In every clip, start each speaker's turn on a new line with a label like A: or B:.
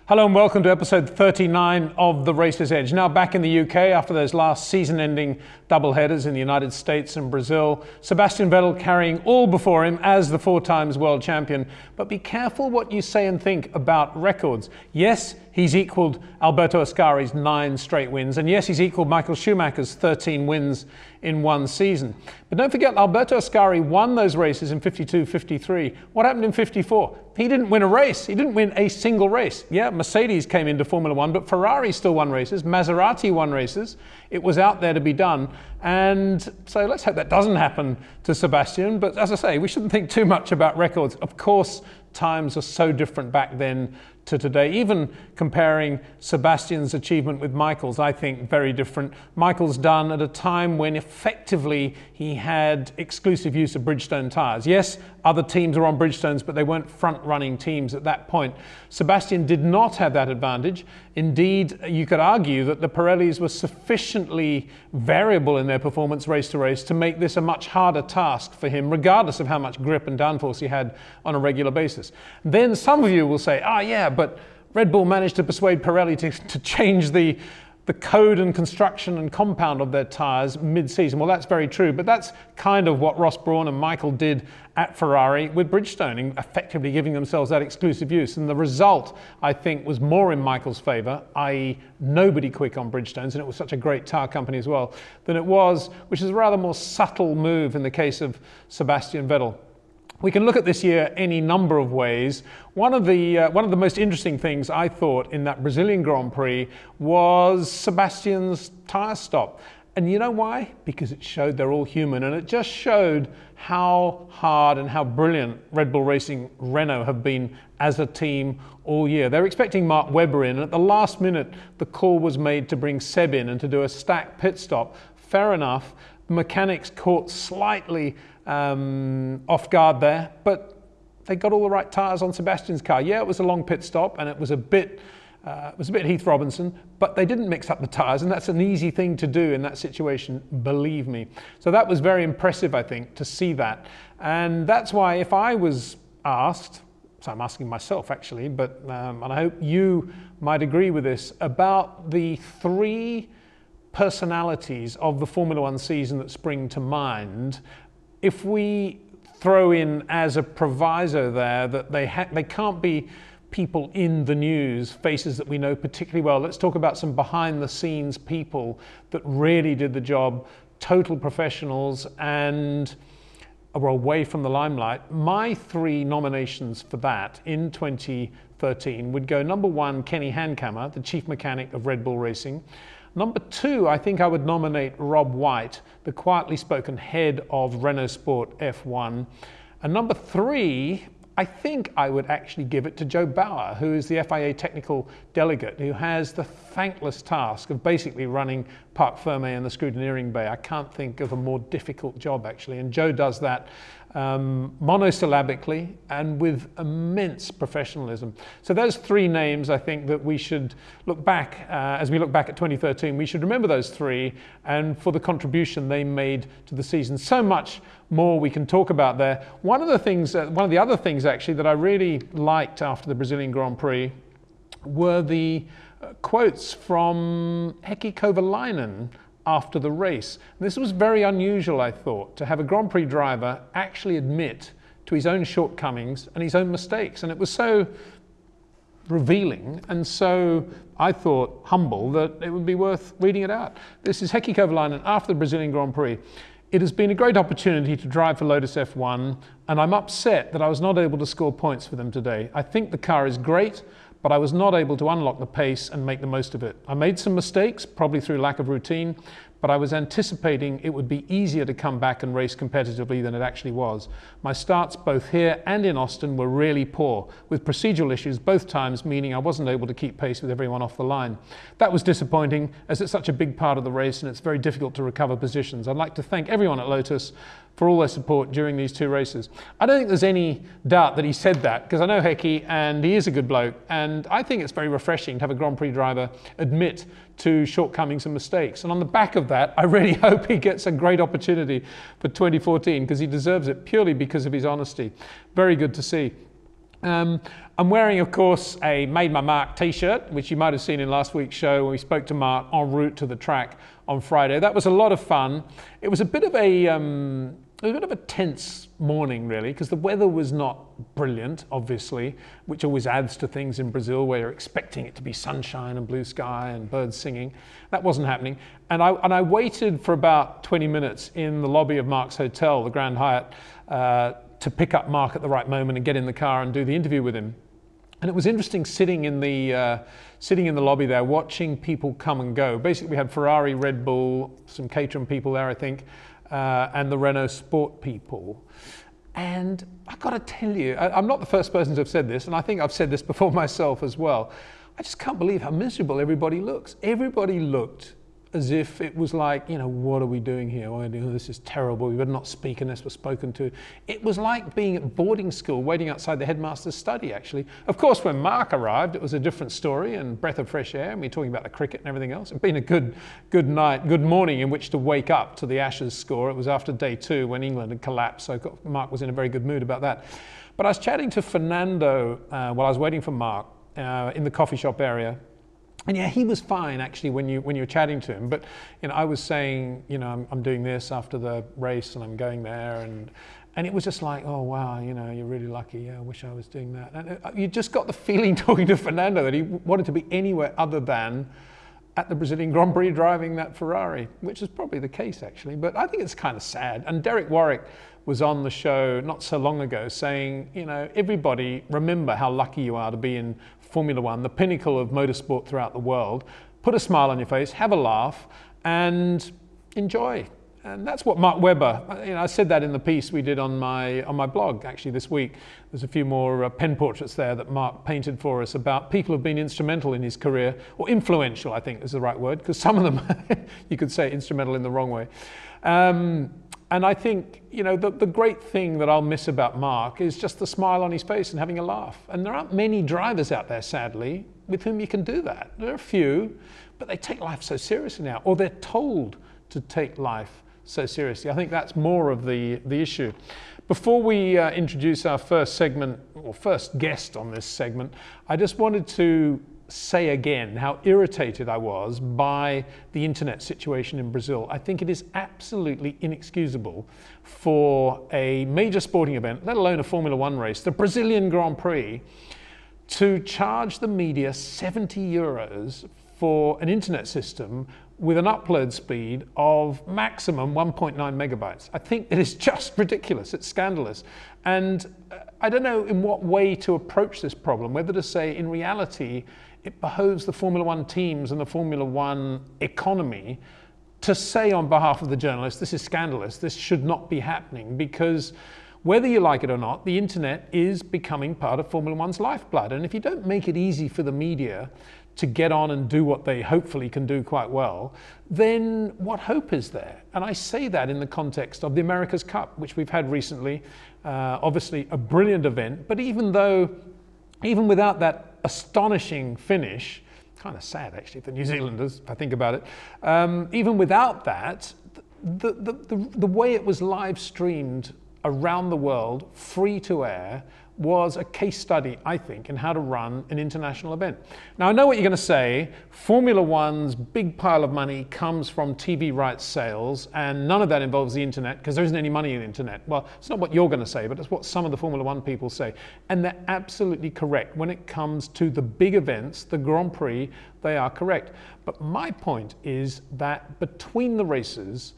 A: Hello and welcome to episode 39 of The Racer's Edge. Now back in the UK after those last season-ending doubleheaders in the United States and Brazil. Sebastian Vettel carrying all before him as the 4-time world champion. But be careful what you say and think about records. Yes, he's equalled Alberto Ascari's 9 straight wins. And yes, he's equalled Michael Schumacher's 13 wins in one season. But don't forget, Alberto Ascari won those races in 52, 53. What happened in 54? He didn't win a race. He didn't win a single race. Yeah, Mercedes came into Formula One, but Ferrari still won races. Maserati won races. It was out there to be done. And so let's hope that doesn't happen to Sebastian. But as I say, we shouldn't think too much about records. Of course, times are so different back then to today. Even comparing Sebastian's achievement with Michael's, I think very different. Michael's done at a time when effectively he had exclusive use of Bridgestone tyres. Yes, other teams were on Bridgestones, but they weren't front-running teams at that point. Sebastian did not have that advantage. Indeed, you could argue that the Pirellis were sufficiently variable in their performance race to race to make this a much harder task for him, regardless of how much grip and downforce he had on a regular basis. Then some of you will say, yeah, but Red Bull managed to persuade Pirelli to change the code and construction and compound of their tyres mid-season. Well, that's very true, but that's kind of what Ross Brawn and Michael did at Ferrari with Bridgestone, effectively giving themselves that exclusive use. And the result, I think, was more in Michael's favour, i.e. nobody quick on Bridgestones, and it was such a great tyre company as well, than it was, which is a rather more subtle move in the case of Sebastian Vettel. We can look at this year any number of ways. One of the most interesting things I thought in that Brazilian Grand Prix was Sebastian's tyre stop. And you know why? Because it showed they're all human, and it just showed how hard and how brilliant Red Bull Racing Renault have been as a team all year. They're expecting Mark Webber in, and at the last minute the call was made to bring Seb in and to do a stacked pit stop. Fair enough. The mechanics caught slightly off guard there, but they got all the right tyres on Sebastian's car. Yeah, it was a long pit stop and it was a bit Heath Robinson, but they didn't mix up the tyres, and that's an easy thing to do in that situation, believe me. So that was very impressive, I think, to see that. And that's why if I was asked, so I'm asking myself actually, but and I hope you might agree with this, about the 3 personalities of the Formula One season that spring to mind, if we throw in as a proviso there that they can't be people in the news, faces that we know particularly well. Let's talk about some behind-the-scenes people that really did the job, total professionals, and were away from the limelight. My 3 nominations for that in 2013 would go number 1, Kenny Hankamer, the chief mechanic of Red Bull Racing. Number 2, I think I would nominate Rob White, the quietly spoken head of Renault Sport F1. And number 3, I think I would actually give it to Joe Bauer, who is the FIA technical delegate, who has the thankless task of basically running Parc Ferme and the scrutineering bay. I can't think of a more difficult job, actually. And Joe does that monosyllabically and with immense professionalism. So those 3 names, I think that we should look back, as we look back at 2013, we should remember those 3 and for the contribution they made to the season. So much more we can talk about there. One of the other things actually that I really liked after the Brazilian Grand Prix were the quotes from Heikki Kovalainen after the race. And this was very unusual, I thought, to have a Grand Prix driver actually admit to his own shortcomings and his own mistakes. And it was so revealing and so, I thought, humble that it would be worth reading it out. This is Heikki Kovalainen after the Brazilian Grand Prix. It has been a great opportunity to drive for Lotus F1, and I'm upset that I was not able to score points for them today. I think the car is great, but I was not able to unlock the pace and make the most of it. I made some mistakes, probably through lack of routine, but I was anticipating it would be easier to come back and race competitively than it actually was. My starts both here and in Austin were really poor, with procedural issues both times, meaning I wasn't able to keep pace with everyone off the line. That was disappointing, as it's such a big part of the race and it's very difficult to recover positions. I'd like to thank everyone at Lotus for all their support during these 2 races. I don't think there's any doubt that he said that, because I know Heikki and he is a good bloke, and I think it's very refreshing to have a Grand Prix driver admit to shortcomings and mistakes. And on the back of that, I really hope he gets a great opportunity for 2014, because he deserves it purely because of his honesty. Very good to see. I'm wearing, of course, a Made by Mark t-shirt, which you might have seen in last week's show when we spoke to Mark en route to the track on Friday. That was a lot of fun. It was a bit of a tense morning, really, because the weather was not brilliant, obviously, which always adds to things in Brazil where you're expecting it to be sunshine and blue sky and birds singing. That wasn't happening. And I waited for about 20 minutes in the lobby of Mark's hotel, the Grand Hyatt, to pick up Mark at the right moment and get in the car and do the interview with him. And it was interesting sitting in the lobby there, watching people come and go. Basically, we had Ferrari, Red Bull, some Caterham people there, I think, and the Renault Sport people. And I've got to tell you, I'm not the first person to have said this, and I think I've said this before myself as well. I just can't believe how miserable everybody looks. Everybody looked as if it was like, what are we doing here? This is terrible. We better not speak unless we're spoken to. It was like being at boarding school, waiting outside the headmaster's study, actually. Of course, when Mark arrived, it was a different story and breath of fresh air, and we were talking about the cricket and everything else. It'd been a good morning in which to wake up to the Ashes score. It was after day 2 when England had collapsed, so Mark was in a very good mood about that. But I was chatting to Fernando while I was waiting for Mark in the coffee shop area. And yeah, he was fine actually when you were chatting to him. But I was saying, I'm doing this after the race and I'm going there, and it was just like, oh wow, you're really lucky. Yeah, I wish I was doing that. And you just got the feeling talking to Fernando that he wanted to be anywhere other than at the Brazilian Grand Prix driving that Ferrari, which is probably the case actually. But I think it's kind of sad. And Derek Warwick was on the show not so long ago saying, everybody remember how lucky you are to be in Formula One, the pinnacle of motorsport throughout the world. Put a smile on your face, have a laugh, and enjoy. And that's what Mark Webber, I said that in the piece we did on my blog actually this week. There's a few more pen portraits there that Mark painted for us about people who've been instrumental in his career, or influential, I think is the right word, because some of them you could say instrumental in the wrong way. And I think, the great thing that I'll miss about Mark is just the smile on his face and having a laugh. And there aren't many drivers out there, sadly, with whom you can do that. There are a few, but they take life so seriously now, or they're told to take life so seriously. I think that's more of the issue. Before we introduce our first segment, or first guest on this segment, I just wanted to say again how irritated I was by the internet situation in Brazil. I think it is absolutely inexcusable for a major sporting event, let alone a Formula One race, the Brazilian Grand Prix, to charge the media 70 euros for an internet system with an upload speed of maximum 1.9 megabytes. I think it is just ridiculous. It's scandalous. And I don't know in what way to approach this problem, whether to say in reality it behoves the Formula One teams and the Formula One economy to say on behalf of the journalists, this is scandalous, this should not be happening, because whether you like it or not, the internet is becoming part of Formula One's lifeblood. And if you don't make it easy for the media to get on and do what they hopefully can do quite well, then what hope is there? And I say that in the context of the America's Cup, which we've had recently, obviously a brilliant event, but even without that astonishing finish, kind of sad actually for New Zealanders, if I think about it, even without that, the way it was live streamed around the world, free to air, was a case study, I think, in how to run an international event. Now, I know what you're going to say. Formula One's big pile of money comes from TV rights sales, and none of that involves the internet, because there isn't any money in the internet. Well, it's not what you're going to say, but it's what some of the Formula One people say. And they're absolutely correct. When it comes to the big events, the Grand Prix, they are correct. But my point is that between the races,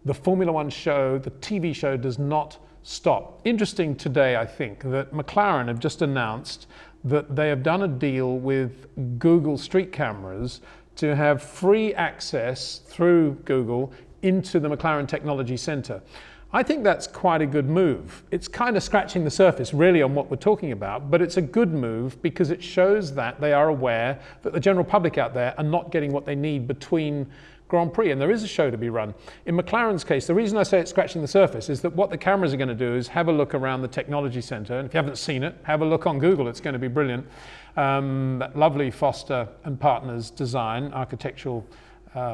A: the Formula One show, the TV show, does not stop. Interesting today, I think, that McLaren have just announced that they have done a deal with Google Street Cameras to have free access through Google into the McLaren Technology Centre. I think that's quite a good move. It's kind of scratching the surface really on what we're talking about, but it's a good move because it shows that they are aware that the general public out there are not getting what they need between Grand Prix, and there is a show to be run. In McLaren's case, the reason I say it's scratching the surface is that what the cameras are going to do is have a look around the technology centre, and if you haven't seen it, have a look on Google. It's going to be brilliant. That lovely Foster and Partners design, architectural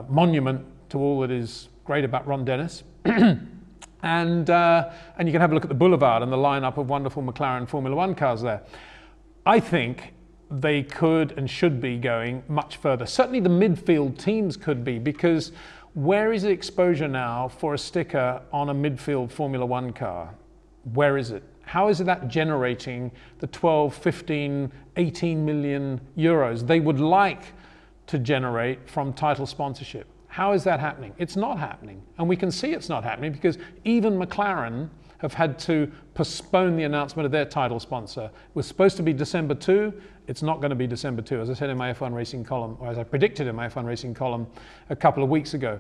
A: monument to all that is great about Ron Dennis. And you can have a look at the boulevard and the lineup of wonderful McLaren Formula One cars there. I think they could and should be going much further. Certainly the midfield teams could be, because where is the exposure now for a sticker on a midfield Formula One car? Where is it? How is that generating the 12, 15, 18 million euros they would like to generate from title sponsorship? How is that happening? It's not happening. And we can see it's not happening because even McLaren have had to postpone the announcement of their title sponsor. It was supposed to be December 2. It's not going to be December 2, as I said in my F1 Racing column, or as I predicted in my F1 Racing column a couple of weeks ago.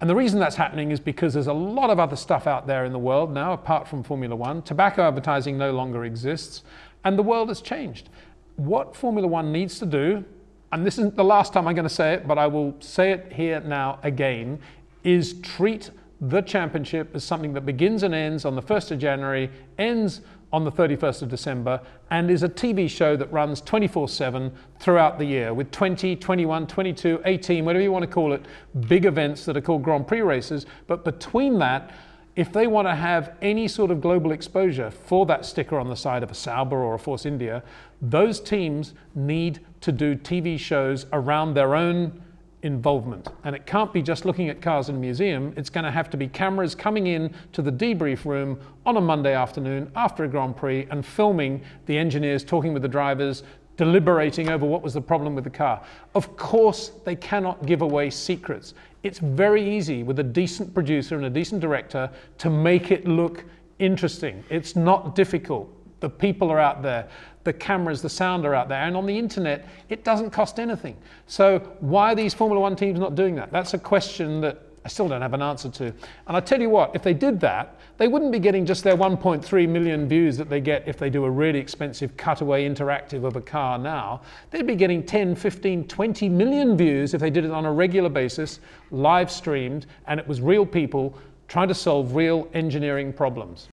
A: And the reason that's happening is because there's a lot of other stuff out there in the world now, apart from Formula One. Tobacco advertising no longer exists, and the world has changed. What Formula One needs to do, and this isn't the last time I'm going to say it, but I will say it here now again, is treat the championship as something that begins and ends on the 1st of January, ends on the 31st of December, and is a TV show that runs 24/7 throughout the year with 20, 21, 22, 18, whatever you want to call it, big events that are called Grand Prix races. But between that, if they want to have any sort of global exposure for that sticker on the side of a Sauber or a Force India, those teams need to do TV shows around their own involvement. And it can't be just looking at cars in a museum. It's going to have to be cameras coming in to the debrief room on a Monday afternoon after a Grand Prix and filming the engineers talking with the drivers, deliberating over what was the problem with the car. Of course, they cannot give away secrets. It's very easy with a decent producer and a decent director to make it look interesting. It's not difficult. The people are out there, the cameras, the sound are out there, and on the internet, it doesn't cost anything. So why are these Formula One teams not doing that? That's a question that I still don't have an answer to. And I tell you what, if they did that, they wouldn't be getting just their 1.3 million views that they get if they do a really expensive cutaway interactive of a car now. They'd be getting 10, 15, 20 million views if they did it on a regular basis, live streamed, and it was real people trying to solve real engineering problems.